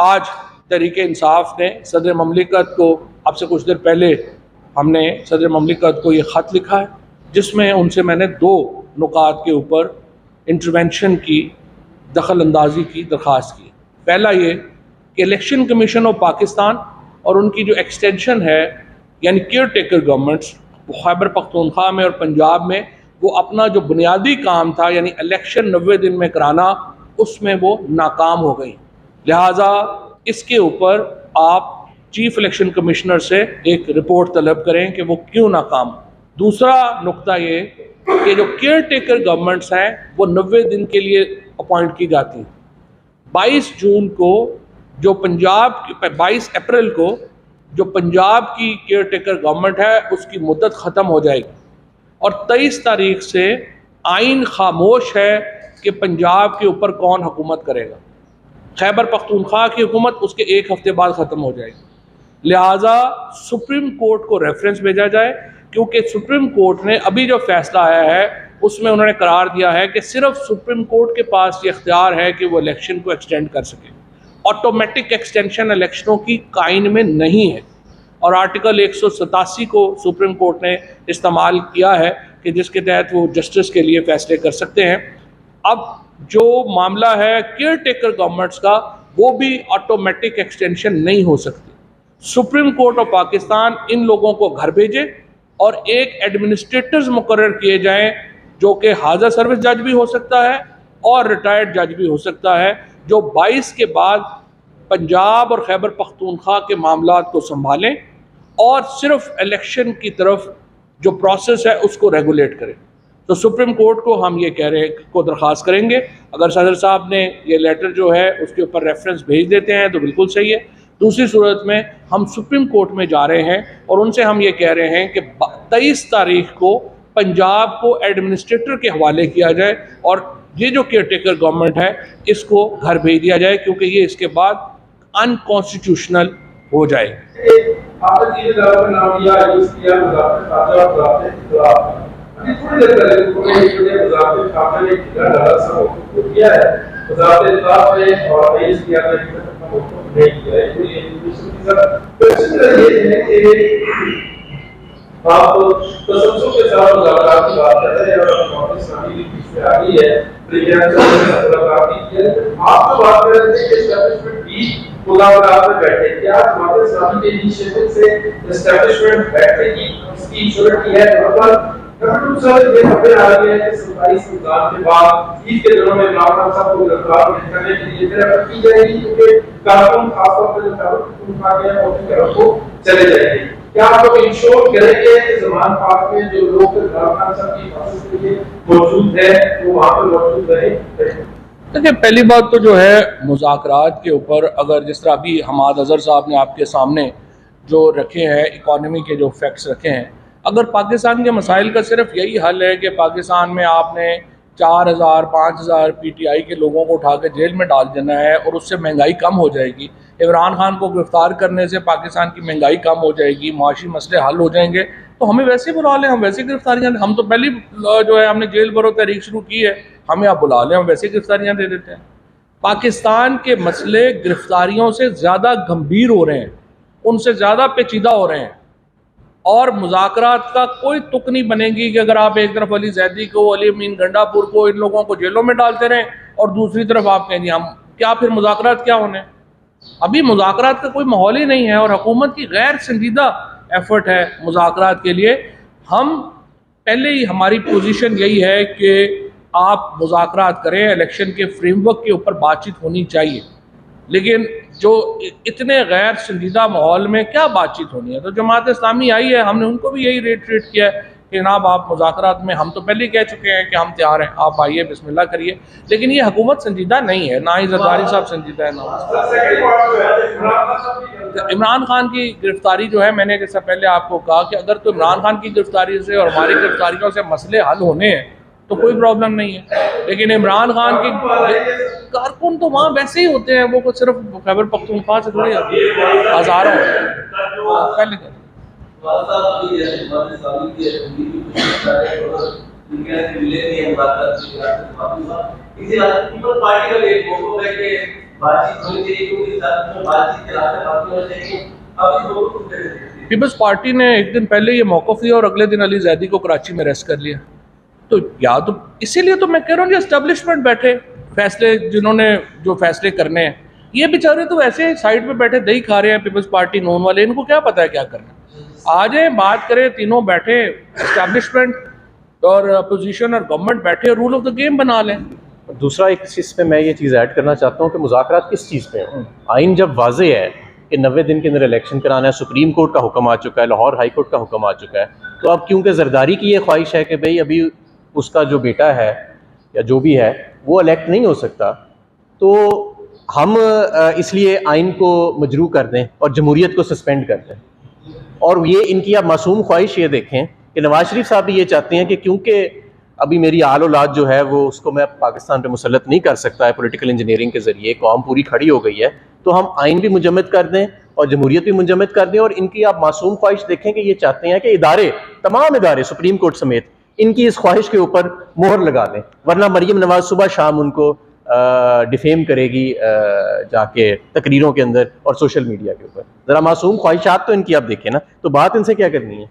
आज तहरीक इंसाफ ने सदर ममलिकत को, आपसे कुछ देर पहले हमने सदर ममलिकत को ये ख़त लिखा है जिसमें उनसे मैंने 2 नुकात के ऊपर इंटरवेंशन की, दखल अंदाजी की दरख्वास्त की। पहला ये कि इलेक्शन कमीशन ऑफ पाकिस्तान और उनकी जो एक्सटेंशन है यानी care taker governments Khyber Pakhtunkhwa में और पंजाब में, वो अपना जो बुनियादी काम था यानी इलेक्शन 90 दिन में कराना, उसमें वो नाकाम हो गई। लिहाजा इसके ऊपर आप चीफ इलेक्शन कमिश्नर से एक रिपोर्ट तलब करें कि वो क्यों नाकाम। दूसरा नुक्ता ये कि जो केयर टेकर गवर्नमेंट्स हैं वो 90 दिन के लिए अपॉइंट की जाती हैं। 22 जून को जो 22 अप्रैल को जो पंजाब की केयर टेकर गवर्नमेंट है उसकी मुद्दत ख़त्म हो जाएगी और 23 तारीख से आइन खामोश है कि पंजाब के ऊपर कौन हुकूमत करेगा। खैबर पख्तूनख्वा की हुकूमत उसके 1 हफ्ते बाद ख़त्म हो जाएगी। लिहाजा सुप्रीम कोर्ट को रेफरेंस भेजा जाए, क्योंकि सुप्रीम कोर्ट ने अभी जो फैसला आया है उसमें उन्होंने करार दिया है कि सिर्फ सुप्रीम कोर्ट के पास ये इख्तियार है कि वो इलेक्शन को एक्सटेंड कर सके। ऑटोमेटिक एक्सटेंशन इलेक्शनों की काइन में नहीं है और आर्टिकल 187 को सुप्रीम कोर्ट ने इस्तेमाल किया है कि जिसके तहत वो जस्टिस के लिए फैसले कर सकते हैं। अब जो मामला है केयर टेकर गवर्नमेंट्स का, वो भी ऑटोमेटिक एक्सटेंशन नहीं हो सकती। सुप्रीम कोर्ट ऑफ पाकिस्तान इन लोगों को घर भेजे और एक एडमिनिस्ट्रेटर्स मुकर्रर किए जाएं जो कि हाज़र सर्विस जज भी हो सकता है और रिटायर्ड जज भी हो सकता है, जो 22 के बाद पंजाब और खैबर पख्तूनख्वा के मामलात को संभालें और सिर्फ इलेक्शन की तरफ जो प्रोसेस है उसको रेगुलेट करें। तो सुप्रीम कोर्ट को हम ये कह रहे हैं को दरख्वास्त करेंगे, अगर सदर साहब ने ये लेटर जो है उसके ऊपर रेफरेंस भेज देते हैं तो बिल्कुल सही है। दूसरी सूरत में हम सुप्रीम कोर्ट में जा रहे हैं और उनसे हम ये कह रहे हैं कि 23 तारीख को पंजाब को एडमिनिस्ट्रेटर के हवाले किया जाए और ये जो केयर टेकर गवर्नमेंट है इसको घर भेज दिया जाए, क्योंकि ये इसके बाद अनकॉन्स्टिट्यूशनल हो जाए। आप तसल्सुल के साथ मुलाकात की बात कर रहे हैं और इस्लामी भी बीच में आ गई है, मुलाकात की है। आप तो बात कर रहे थे कि एस्टैब्लिशमेंट भी मुलाकात में बैठे, क्या हमारे इस्लामी के इनिशिएटिव से एस्टैब्लिशमेंट बैठेगी, इसकी श्योरिटी है? मतलब ये खबर आ रही है कि 27 रमजान के बाद ईद के दिनों में इमरान खान साहब को गिरफ्तार करने के लिए तरफ की जाएगी, क्योंकि कानून खासतौर पर जो कानून आ गया और उसकी तरफ को चले जाएंगे। क्या आप लोग इंश्योर करेंगे कि ज़मान पाक में जो लोग इमरान खान साहब की हिफाजत के लिए मौजूद है वो वहाँ पर मौजूद रहे? देखिए, पहली बात तो जो है मुज़ाकरात के ऊपर, अगर जिस तरह अभी हमाद अज़हर साहब ने आपके सामने जो रखे हैं, इकॉनमी के जो फैक्ट्स रखे हैं, अगर पाकिस्तान के मसाइल का सिर्फ यही हल है कि पाकिस्तान में आपने 4000 5000 PTI के लोगों को उठा के जेल में डाल देना है और उससे महंगाई कम हो जाएगी, इमरान खान को गिरफ्तार करने से पाकिस्तान की महंगाई कम हो जाएगी, माशी मसले हल हो जाएंगे, तो हमें वैसे बुला लें, हम वैसे गिरफ्तारियाँ, हम तो पहली जो है हमने जेल भरो तहरीक शुरू की है, हमें आप बुला लें, हम वैसे गिरफ्तारियाँ दे देते हैं। पाकिस्तान के मसले गिरफ्तारियों से ज़्यादा गंभीर हो रहे हैं, उनसे ज़्यादा पेचीदा हो रहे हैं और मुज़ाकरात का कोई तुक नहीं बनेगी कि अगर आप एक तरफ अली जैदी को, अली अमीन गंडापुर को, इन लोगों को जेलों में डालते रहें और दूसरी तरफ आप कहेंगे हम क्या, फिर मुज़ाकरात क्या होने? अभी मुज़ाकरात का कोई माहौल ही नहीं है और हुकूमत की गैर संजीदा एफर्ट है मुज़ाकरात के लिए। हम पहले ही हमारी पोजीशन यही है कि आप मुज़ाकरात करें, इलेक्शन के फ्रेमवर्क के ऊपर बातचीत होनी चाहिए, लेकिन जो इतने गैर संजीदा माहौल में क्या बातचीत होनी है? तो जमात इस्लामी आई है, हमने उनको भी यही रेट किया है कि जनाब आप मुज़ाकरात में, हम तो पहले ही कह चुके हैं कि हम तैयार हैं, आप आइए, बिस्मिल्लाह करिए, लेकिन ये हुकूमत संजीदा नहीं है, ना ही जरदारी साहब संजीदा है, ना इमरान खान की गिरफ्तारी जो है, मैंने जैसा पहले आपको कहा कि अगर तो इमरान खान की गिरफ्तारी से और हमारी गिरफ्तारियों से मसले हल होने हैं तो कोई प्रॉब्लम नहीं है, लेकिन इमरान खान की कारकुन तो वहाँ वैसे ही होते हैं, वो कुछ सिर्फ खैबर पख्तूनख्वा से थोड़ी हज़ारों पहले बातचीत होनी चाहिए, क्योंकि साथ में बातचीत के रास्ते बात होनी चाहिए। अब इस लोगों को कैसे देखते हैं? पीपल्स पार्टी ने एक दिन पहले ये मौक़िफ़ लिया और अगले दिन अली जैदी को कराची में अरेस्ट कर लिया। तो या तो इसीलिए तो मैं कह रहा हूँ, एस्टेब्लिशमेंट बैठे फैसले, जिन्होंने जो फैसले करने हैं, ये बेचारे तो वैसे साइड पे बैठे दही खा रहे हैं पीपल्स पार्टी नॉन वाले, इनको क्या पता है क्या करना। आ जाए, बात करें, तीनों बैठे, एस्टेब्लिशमेंट और अपोजिशन और गवर्नमेंट बैठे, रूल ऑफ द गेम बना लें। दूसरा एक चीज़ पे मैं ये चीज़ ऐड करना चाहता हूँ कि मुज़ाकरात किस चीज़ पे हैं। आइन जब वाज़े है कि 90 दिन के अंदर इलेक्शन कराना है, सुप्रीम कोर्ट का हुक्म आ चुका है, लाहौर हाई कोर्ट का हुक्म आ चुका है, तो अब क्योंकि जरदारी की ये ख्वाहिश है कि भाई अभी उसका जो बेटा है या जो भी है वो इलेक्ट नहीं हो सकता, तो हम इसलिए आइन को मजरू कर दें और जमहूरियत को सस्पेंड कर दें। और ये इनकी आप मासूम ख्वाहिश ये देखें कि नवाज शरीफ साहब भी ये चाहते हैं कि क्योंकि अभी मेरी आल औलाद जो है वो उसको मैं पाकिस्तान पे मुसल्लत नहीं कर सकता है पॉलिटिकल इंजीनियरिंग के ज़रिए, कौम पूरी खड़ी हो गई है, तो हम आइन भी मुजम्मद कर दें और जमहूरियत भी मुजम्मद कर दें। और इनकी आप मासूम ख्वाहिश देखें कि ये चाहते हैं कि इदारे, तमाम इदारे सुप्रीम कोर्ट समेत, इनकी इस ख्वाहिश के ऊपर मोहर लगा दें, वरना मरीम नवाज सुबह शाम उनको डिफेम करेगी जाके तकरीरों के अंदर और सोशल मीडिया के ऊपर। ज़रा मासूम ख्वाहिशात तो इनकी आप देखें ना, तो बात इनसे क्या करनी है।